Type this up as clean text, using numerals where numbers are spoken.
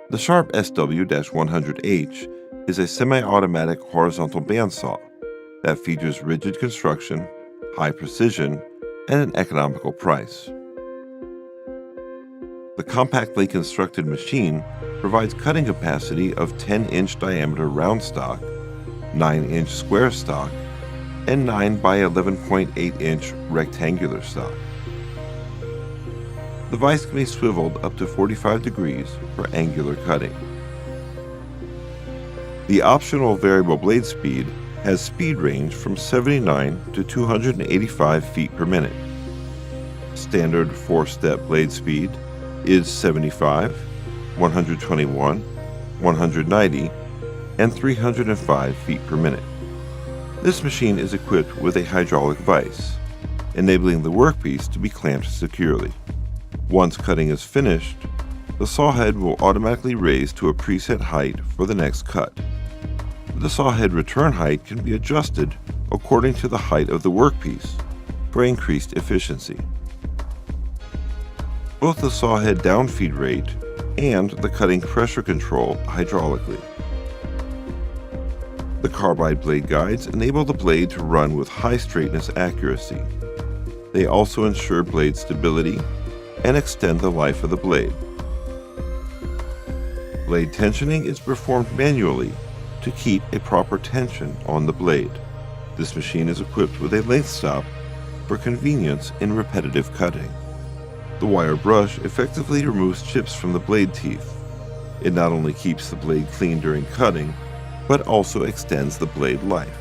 The Sharp SW-100H is a semi-automatic horizontal bandsaw that features rigid construction, high precision, and an economical price. The compactly constructed machine provides cutting capacity of 10-inch diameter round stock, 9-inch square stock, and 9 by 11.8-inch rectangular stock. The vise can be swiveled up to 45 degrees for angular cutting. The optional variable blade speed has speed range from 79 to 285 feet per minute. Standard 4-step blade speed is 75, 121, 190, and 305 feet per minute. This machine is equipped with a hydraulic vise, enabling the workpiece to be clamped securely. Once cutting is finished, the saw head will automatically raise to a preset height for the next cut. The saw head return height can be adjusted according to the height of the workpiece for increased efficiency. Both the saw head downfeed rate and the cutting pressure control hydraulically. The carbide blade guides enable the blade to run with high straightness accuracy. They also ensure blade stability and extend the life of the blade. Blade tensioning is performed manually to keep a proper tension on the blade. This machine is equipped with a length stop for convenience in repetitive cutting. The wire brush effectively removes chips from the blade teeth. It not only keeps the blade clean during cutting, but also extends the blade life.